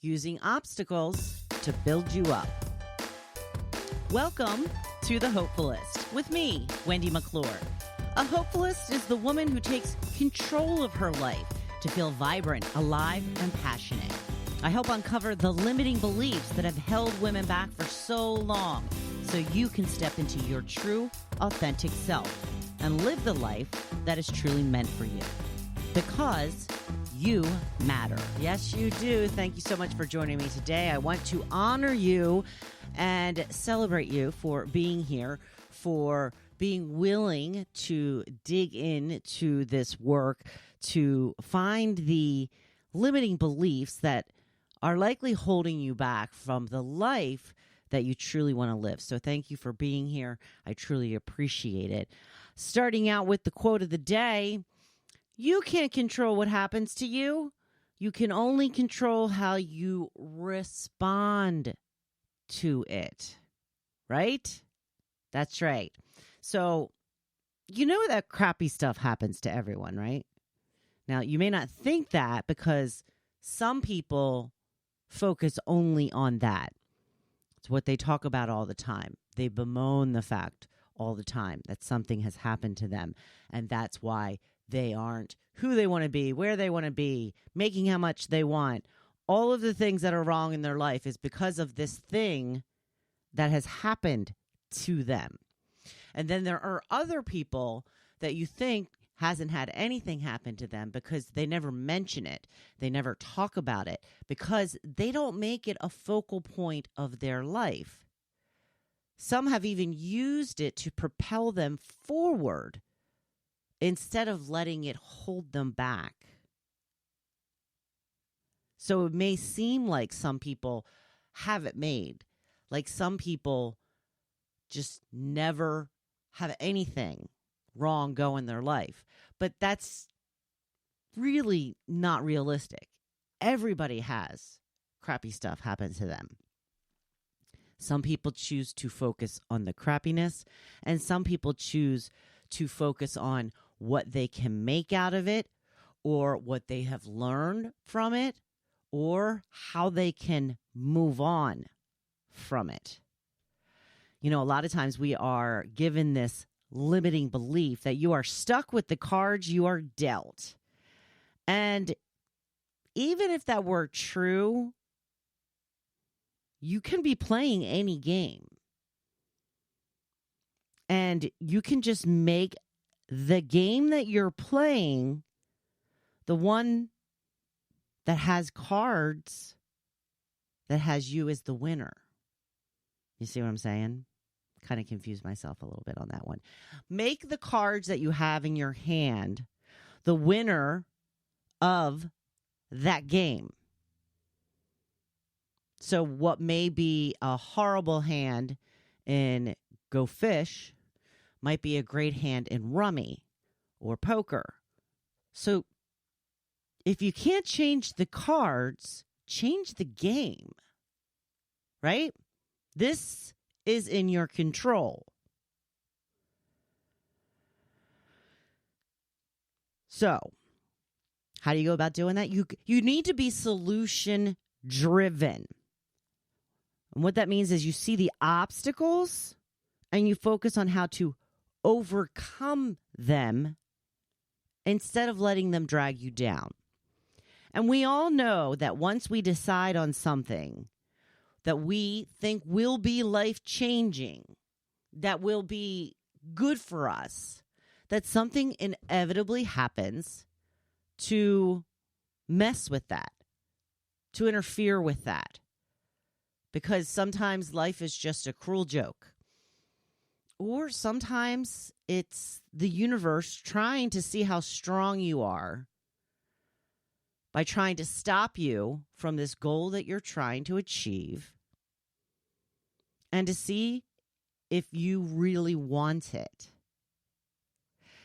using obstacles to build you up. Welcome to the Hopefulist with me, Wendy McClure. A Hopefulist is the woman who takes control of her life to feel vibrant, alive, and passionate. I help uncover the limiting beliefs that have held women back for so long so you can step into your true, authentic self and live the life that is truly meant for you. Because you matter. Yes, you do. Thank you so much for joining me today. I want to honor you and celebrate you for being here, for being willing to dig into this work, to find the limiting beliefs that are likely holding you back from the life that you truly want to live. So thank you for being here. I truly appreciate it. Starting out with the quote of the day, you can't control what happens to you. You can only control how you respond to it. Right? That's right. So, you know that crappy stuff happens to everyone, right? Now, you may not think that because some people focus only on that. It's what they talk about all the time. They bemoan the fact all the time that something has happened to them. And that's why they aren't who they want to be, where they want to be, making how much they want. All of the things that are wrong in their life is because of this thing that has happened to them. And then there are other people that you think hasn't had anything happen to them because they never mention it. They never talk about it because they don't make it a focal point of their life. Some have even used it to propel them forward instead of letting it hold them back. So it may seem like some people have it made, like some people just never have anything wrong go in their life. But that's really not realistic. Everybody has crappy stuff happen to them. Some people choose to focus on the crappiness, and some people choose to focus on what they can make out of it, or what they have learned from it, or how they can move on from it. You know, a lot of times we are given this limiting belief that you are stuck with the cards you are dealt. And even if that were true, you can be playing any game. And you can just make the game that you're playing, the one that has cards, that has you as the winner. You see what I'm saying? Kind of confused myself a little bit on that one. Make the cards that you have in your hand the winner of that game. So what may be a horrible hand in Go Fish might be a great hand in Rummy or poker. So if you can't change the cards, change the game, right? This is in your control. So, how do you go about doing that? You need to be solution driven. And what that means is you see the obstacles and you focus on how to overcome them instead of letting them drag you down. And we all know that once we decide on something that we think will be life-changing, that will be good for us, that something inevitably happens to mess with that, to interfere with that. Because sometimes life is just a cruel joke. Or sometimes it's the universe trying to see how strong you are by trying to stop you from this goal that you're trying to achieve and to see if you really want it.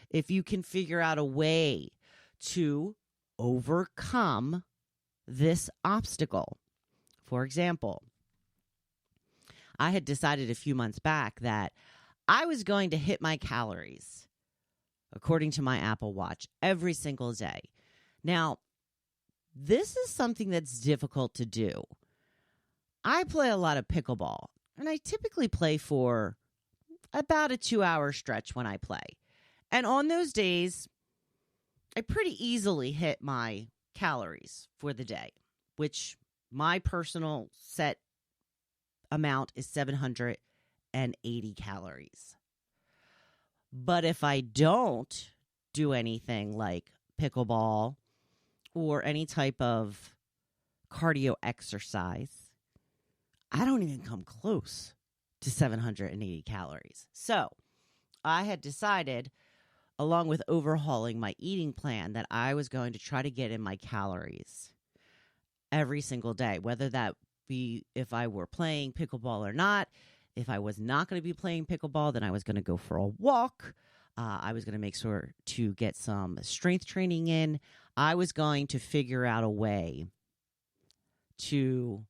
If you can figure out a way to overcome this obstacle. For example, I had decided a few months back that I was going to hit my calories according to my Apple Watch every single day. Now, this is something that's difficult to do. I play a lot of pickleball, and I typically play for about a 2-hour stretch when I play. And on those days, I pretty easily hit my calories for the day, which my personal set amount is 780 calories. But if I don't do anything like pickleball or any type of cardio exercise, I don't even come close to 780 calories. So I had decided, along with overhauling my eating plan, that I was going to try to get in my calories every single day, whether that be if I were playing pickleball or not. If I was not going to be playing pickleball, then I was going to go for a walk. I was going to make sure to get some strength training in. I was going to figure out a way to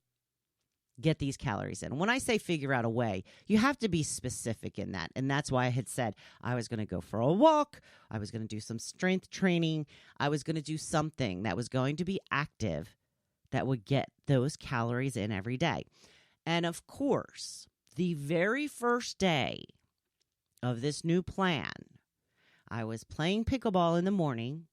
get these calories in. When I say figure out a way, you have to be specific in that. And that's why I had said I was going to go for a walk. I was going to do some strength training. I was going to do something that was going to be active that would get those calories in every day. And of course, the very first day of this new plan, I was playing pickleball in the morning,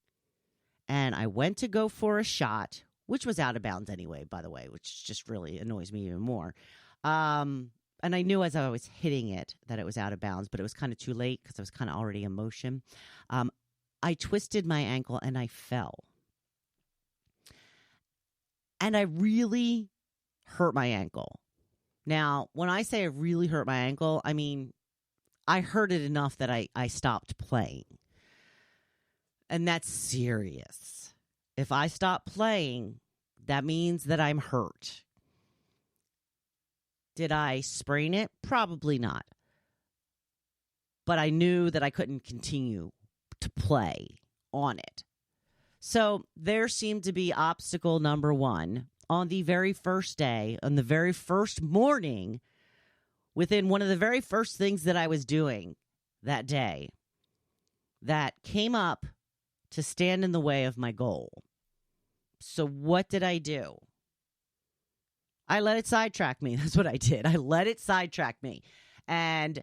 and I went to go for a shot, which was out of bounds anyway, by the way, which just really annoys me even more. And I knew as I was hitting it that it was out of bounds, but it was kind of too late because I was kind of already in motion. I twisted my ankle and I fell. And I really hurt my ankle. Now, when I say I really hurt my ankle, I mean, I hurt it enough that I stopped playing. And that's serious. If I stop playing, that means that I'm hurt. Did I sprain it? Probably not. But I knew that I couldn't continue to play on it. So there seemed to be obstacle number one on the very first day, on the very first morning, within one of the very first things that I was doing that day that came up to stand in the way of my goal. So what did I do? I let it sidetrack me. That's what I did. I let it sidetrack me. And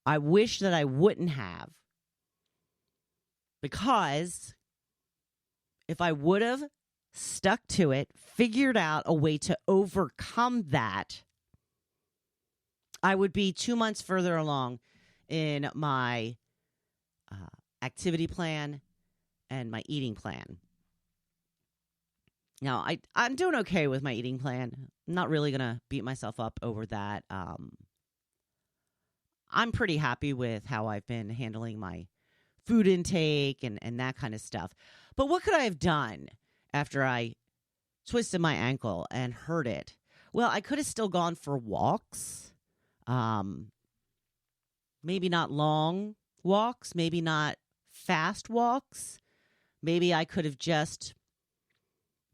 I wish that I wouldn't have. Because if I would have stuck to it, figured out a way to overcome that, I would be 2 months further along in my activity plan and my eating plan. Now, I'm doing okay with my eating plan. I'm not really going to beat myself up over that. I'm pretty happy with how I've been handling my food intake and that kind of stuff. But what could I have done after I twisted my ankle and hurt it? Well, I could have still gone for walks. Maybe not long walks, maybe not fast walks. Maybe I could have just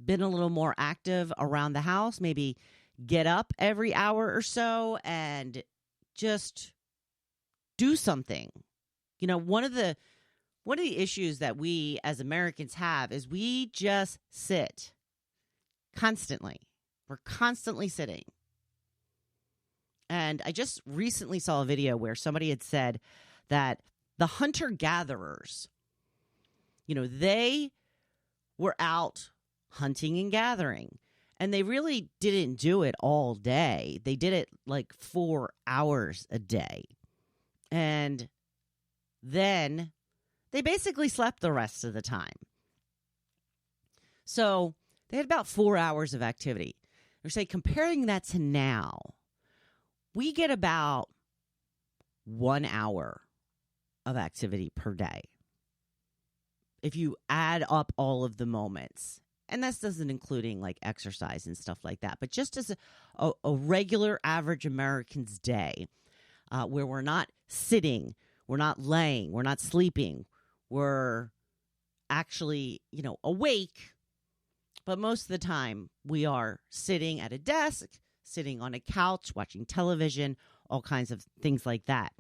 been a little more active around the house, maybe get up every hour or so and just do something. You know, one of the issues that we as Americans have is we just sit constantly. We're constantly sitting. And I just recently saw a video where somebody had said that the hunter-gatherers, you know, they were out hunting and gathering. And they really didn't do it all day. They did it like 4 hours a day. And then they basically slept the rest of the time. So they had about 4 hours of activity. They're saying, comparing that to now, we get about 1 hour of activity per day. If you add up all of the moments, and this doesn't including like exercise and stuff like that, but just as a regular average American's day, where we're not sitting, we're not laying, we're not sleeping, we're actually, you know, awake, but most of the time we are sitting at a desk, sitting on a couch, watching television, all kinds of things like that.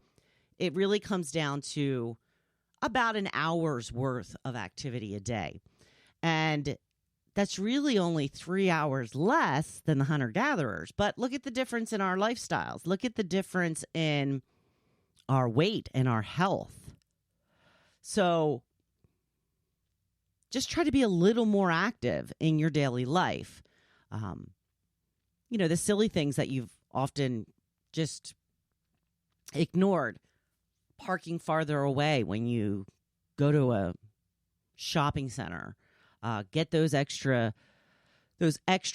It really comes down to about an hour's worth of activity a day. And that's really only 3 hours less than the hunter-gatherers. But look at the difference in our lifestyles. Look at the difference in our weight and our health. So just try to be a little more active in your daily life. The silly things that you've often just ignored. Parking farther away when you go to a shopping center. Get those extra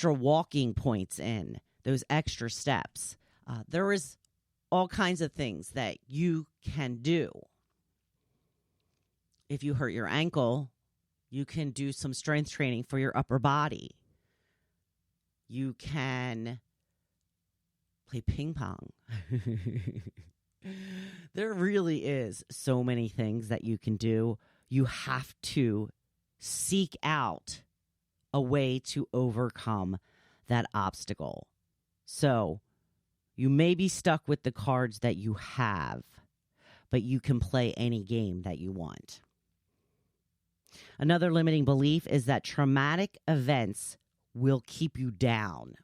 walking points in, those extra steps. There is all kinds of things that you can do. If you hurt your ankle, you can do some strength training for your upper body. You can play ping pong. There really is so many things that you can do. You have to seek out a way to overcome that obstacle. So you may be stuck with the cards that you have, but you can play any game that you want. Another limiting belief is that traumatic events will keep you down.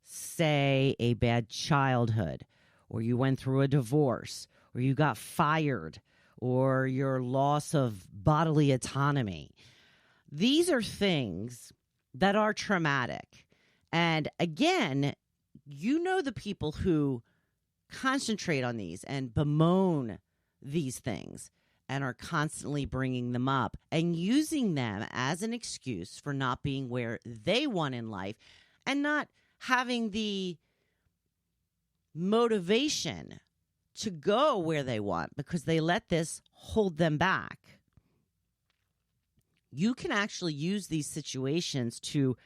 Say a bad childhood, or you went through a divorce, or you got fired, or your loss of bodily autonomy. These are things that are traumatic. And again, the people who concentrate on these and bemoan these things and are constantly bringing them up and using them as an excuse for not being where they want in life and not having the motivation to go where they want because they let this hold them back. You can actually use these situations to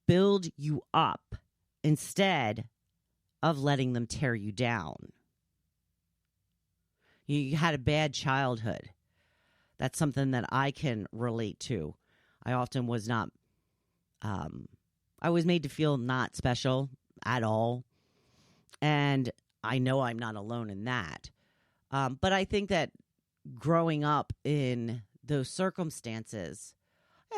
build you up instead of letting them tear you down. You had a bad childhood. That's something that I can relate to. I often was not, I was made to feel not special at all. And I know I'm not alone in that. But I think that growing up in those circumstances,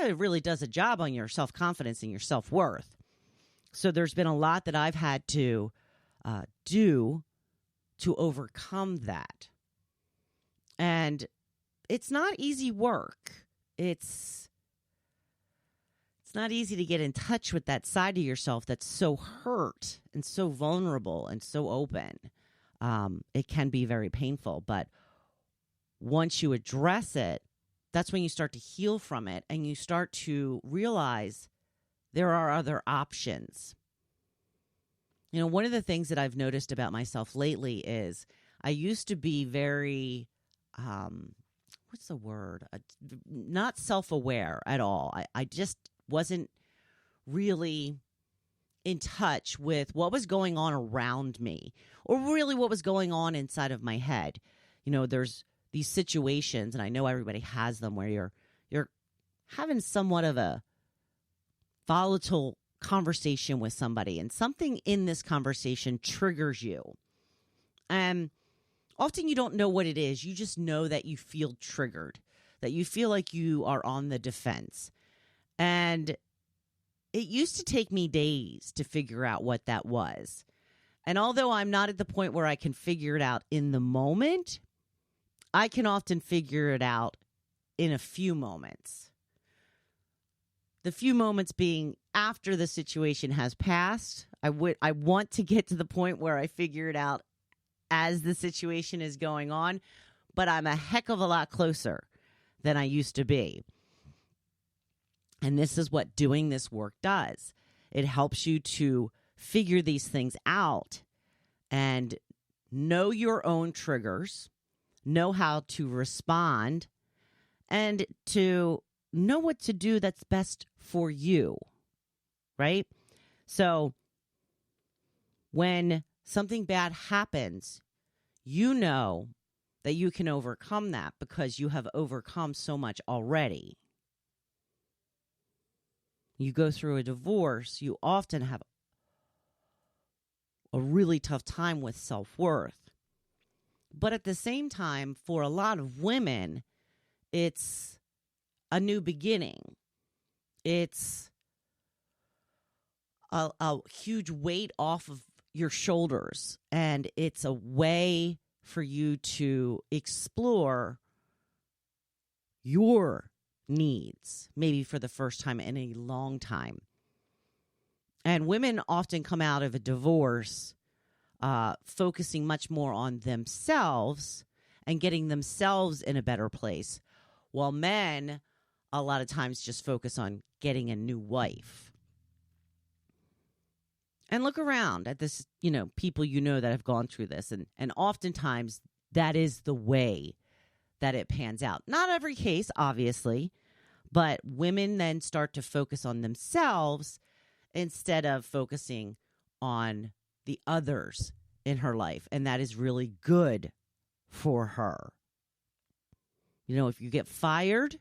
it really does a job on your self-confidence and your self-worth. So there's been a lot that I've had to do to overcome that. And it's not easy work. It's not easy to get in touch with that side of yourself that's so hurt and so vulnerable and so open. It can be very painful, but once you address it, that's when you start to heal from it and you start to realize there are other options. One of the things that I've noticed about myself lately is I used to be very, what's the word? Not self-aware at all. I just wasn't really in touch with what was going on around me or really what was going on inside of my head. There's these situations, and I know everybody has them, where you're having somewhat of a volatile conversation with somebody, and something in this conversation triggers you. And often you don't know what it is. You just know that you feel triggered, that you feel like you are on the defense. And it used to take me days to figure out what that was. And although I'm not at the point where I can figure it out in the moment, I can often figure it out in a few moments. The few moments being after the situation has passed. I want to get to the point where I figure it out as the situation is going on, but I'm a heck of a lot closer than I used to be. And this is what doing this work does. It helps you to figure these things out and know your own triggers, know how to respond, and to know what to do that's best for you, right? So when something bad happens, you know that you can overcome that because you have overcome so much already. You go through a divorce, you often have a really tough time with self-worth. But at the same time, for a lot of women, it's a new beginning. It's a huge weight off of your shoulders, and it's a way for you to explore your needs, maybe for the first time in a long time. And women often come out of a divorce focusing much more on themselves and getting themselves in a better place, while men a lot of times just focus on getting a new wife. And look around at this, people that have gone through this. And oftentimes that is the way that it pans out. Not every case, obviously, but women then start to focus on themselves instead of focusing on the others in her life. And that is really good for her. If you get fired,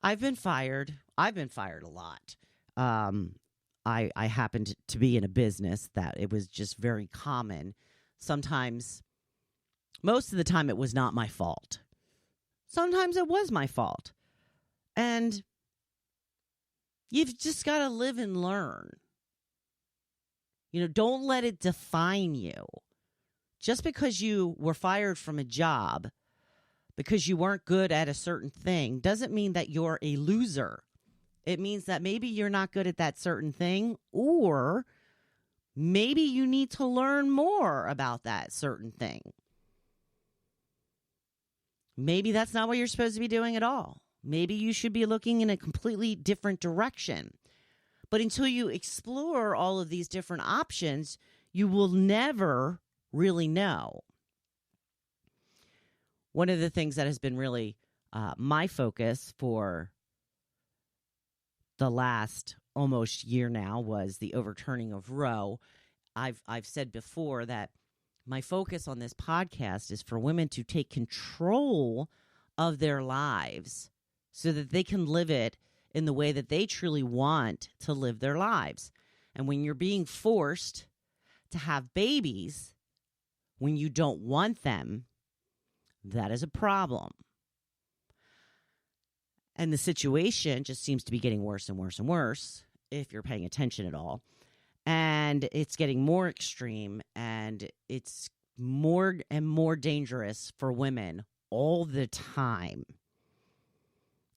I've been fired a lot. I happened to be in a business that it was just very common. Sometimes, most of the time, it was not my fault. Sometimes it was my fault. And you've just got to live and learn. Don't let it define you. Just because you were fired from a job, because you weren't good at a certain thing, doesn't mean that you're a loser. It means that maybe you're not good at that certain thing, or maybe you need to learn more about that certain thing. Maybe that's not what you're supposed to be doing at all. Maybe you should be looking in a completely different direction. But until you explore all of these different options, you will never really know. One of the things that has been really my focus for the last almost year now was the overturning of Roe. I've said before that my focus on this podcast is for women to take control of their lives so that they can live it in the way that they truly want to live their lives. And when you're being forced to have babies when you don't want them, that is a problem. And the situation just seems to be getting worse and worse and worse if you're paying attention at all. And it's getting more extreme, and it's more and more dangerous for women all the time.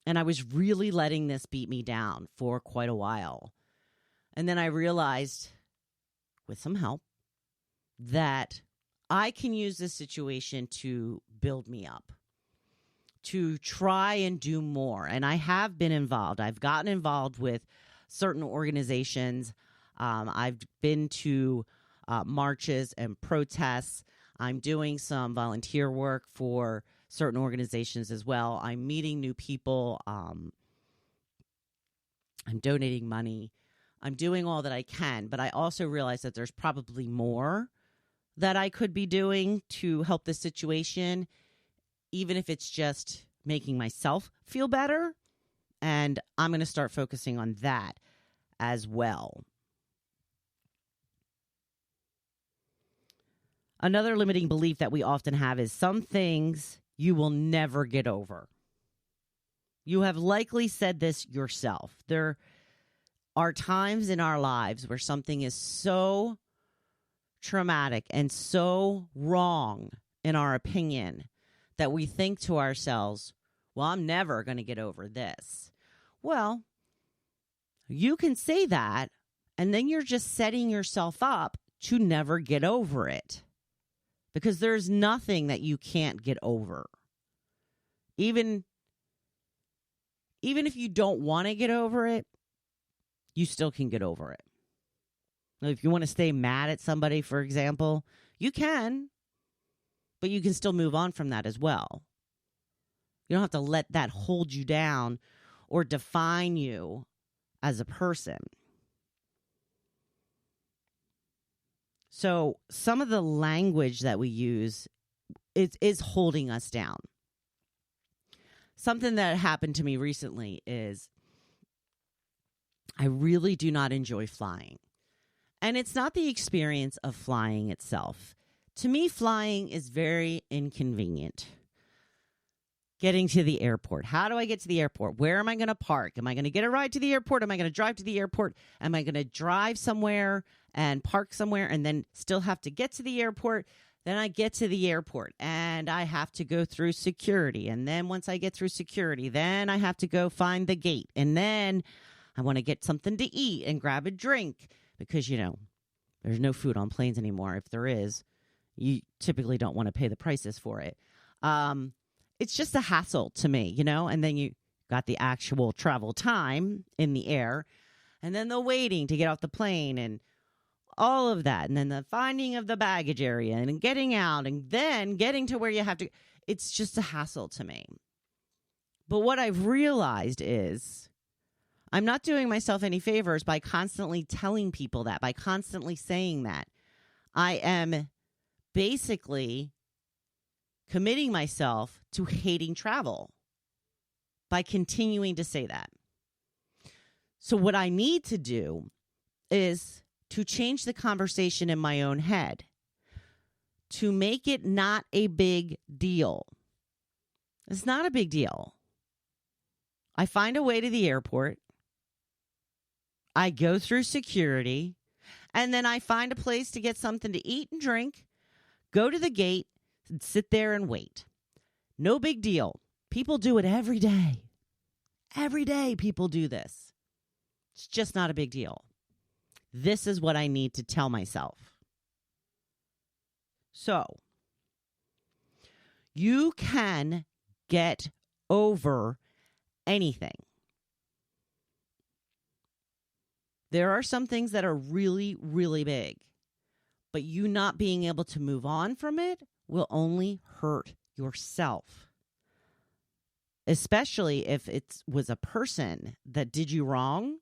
And I was really letting this beat me down for quite a while. And then I realized, with some help, that I can use this situation to build me up, to try and do more. And I have been involved. I've gotten involved with certain organizations. I've been to marches and protests. I'm doing some volunteer work for certain organizations as well. I'm meeting new people. I'm donating money. I'm doing all that I can. But I also realize that there's probably more that I could be doing to help the situation, even if it's just making myself feel better. And I'm going to start focusing on that as well. Another limiting belief that we often have is some things you will never get over. You have likely said this yourself. There are times in our lives where something is so traumatic and so wrong in our opinion that we think to ourselves, well, I'm never going to get over this. Well, you can say that, and then you're just setting yourself up to never get over it. Because there's nothing that you can't get over. Even if you don't want to get over it, you still can get over it. If you want to stay mad at somebody, for example, you can, but you can still move on from that as well. You don't have to let that hold you down or define you as a person. So some of the language that we use is holding us down. Something that happened to me recently is I really do not enjoy flying. And it's not the experience of flying itself. To me, flying is very inconvenient. getting to the airport. How do I get to the airport? Where am I going to park? Am I going to get a ride to the airport? Am I going to drive to the airport? Am I going to drive somewhere and park somewhere and then still have to get to the airport? Then I get to the airport and I have to go through security. And then once I get through security, then I have to go find the gate. And then I want to get something to eat and grab a drink because, there's no food on planes anymore. If there is, you typically don't want to pay the prices for it. It's just a hassle to me, and then you got the actual travel time in the air and then the waiting to get off the plane and all of that. And then the finding of the baggage area and getting out and then getting to where you have to. It's just a hassle to me. But what I've realized is I'm not doing myself any favors by constantly telling people that, by constantly saying that. I am basically committing myself to hating travel by continuing to say that. So what I need to do is to change the conversation in my own head, to make it not a big deal. It's not a big deal. I find a way to the airport. I go through security, and then I find a place to get something to eat and drink, go to the gate, and sit there and wait. No big deal. People do it every day. Every day people do this. It's just not a big deal. This is what I need to tell myself. So, you can get over anything. There are some things that are really, really big, but you not being able to move on from it will only hurt yourself. Especially if it was a person that did you wrong.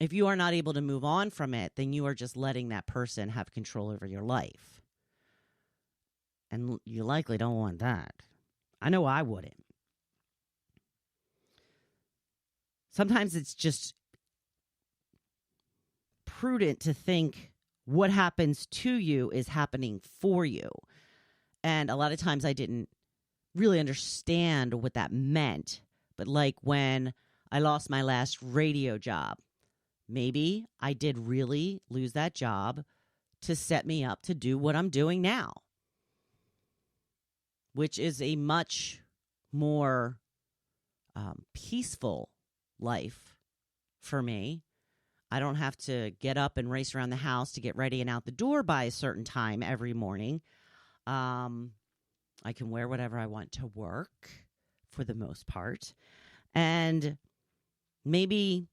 If you are not able to move on from it, then you are just letting that person have control over your life. And you likely don't want that. I know I wouldn't. Sometimes it's just prudent to think what happens to you is happening for you. And a lot of times I didn't really understand what that meant. But like when I lost my last radio job, maybe I did really lose that job to set me up to do what I'm doing now, which is a much more peaceful life for me. I don't have to get up and race around the house to get ready and out the door by a certain time every morning. I can wear whatever I want to work for the most part. And maybe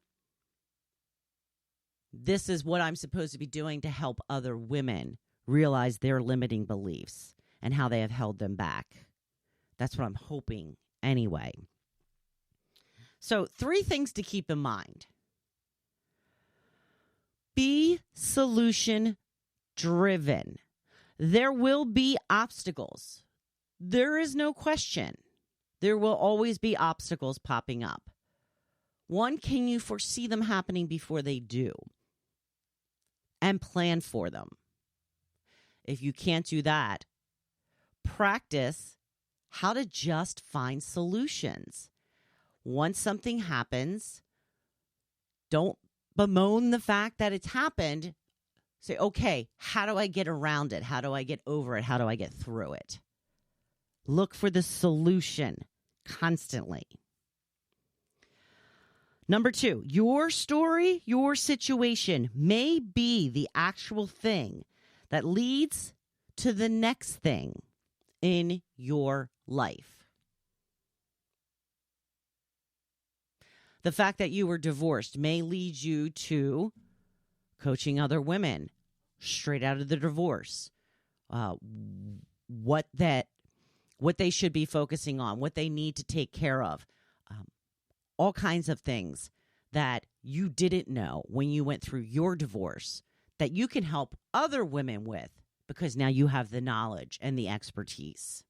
this is what I'm supposed to be doing to help other women realize their limiting beliefs and how they have held them back. That's what I'm hoping anyway. So 3 things to keep in mind. Be solution driven. There will be obstacles. There is no question. There will always be obstacles popping up. One, can you foresee them happening before they do? And plan for them. If you can't do that, practice how to just find solutions. Once something happens, don't bemoan the fact that it's happened. Say, okay, how do I get around it? How do I get over it? How do I get through it? Look for the solution constantly. Number 2, your story, your situation may be the actual thing that leads to the next thing in your life. The fact that you were divorced may lead you to coaching other women straight out of the divorce. What they should be focusing on, what they need to take care of. All kinds of things that you didn't know when you went through your divorce that you can help other women with because now you have the knowledge and the expertise.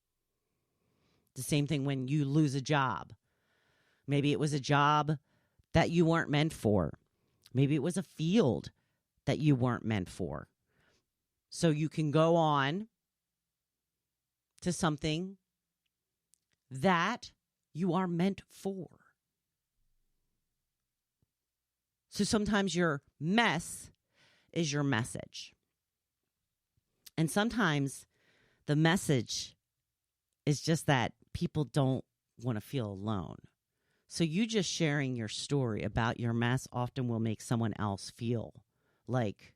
The same thing when you lose a job. Maybe it was a job that you weren't meant for. Maybe it was a field that you weren't meant for. So you can go on to something that you are meant for. So sometimes your mess is your message. And sometimes the message is just that people don't want to feel alone. So you just sharing your story about your mess often will make someone else feel like,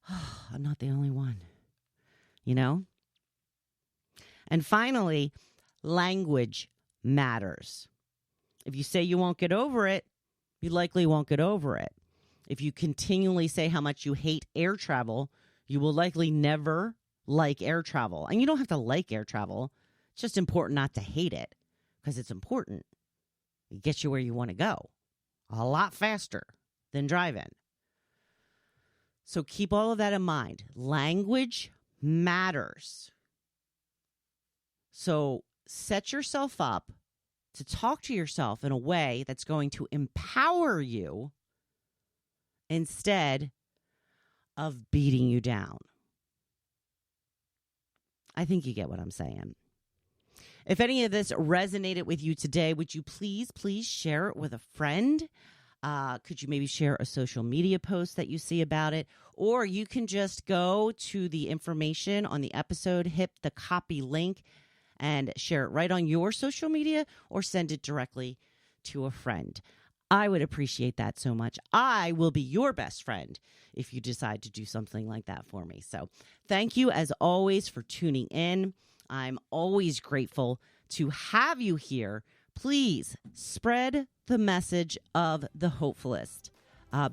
oh, I'm not the only one, you know? And finally, language matters. If you say you won't get over it, you likely won't get over it. If you continually say how much you hate air travel, you will likely never like air travel. And you don't have to like air travel. It's just important not to hate it because it's important. It gets you where you want to go a lot faster than driving. So keep all of that in mind. Language matters. So set yourself up to talk to yourself in a way that's going to empower you instead of beating you down. I think you get what I'm saying. If any of this resonated with you today, would you please share it with a friend? Could you maybe share a social media post that you see about it? Or you can just go to the information on the episode, hit the copy link, and share it right on your social media or send it directly to a friend. I would appreciate that so much. I will be your best friend if you decide to do something like that for me. So thank you, as always, for tuning in. I'm always grateful to have you here. Please spread the message of the Hopefulist.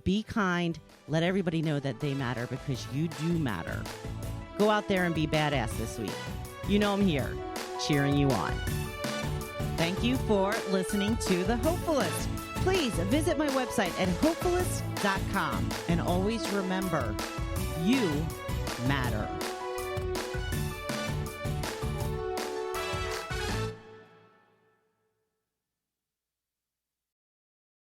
Be kind. Let everybody know that they matter because you do matter. Go out there and be badass this week. You know I'm here, cheering you on. Thank you for listening to The Hopefulist. Please visit my website at hopefulist.com. And always remember, you matter.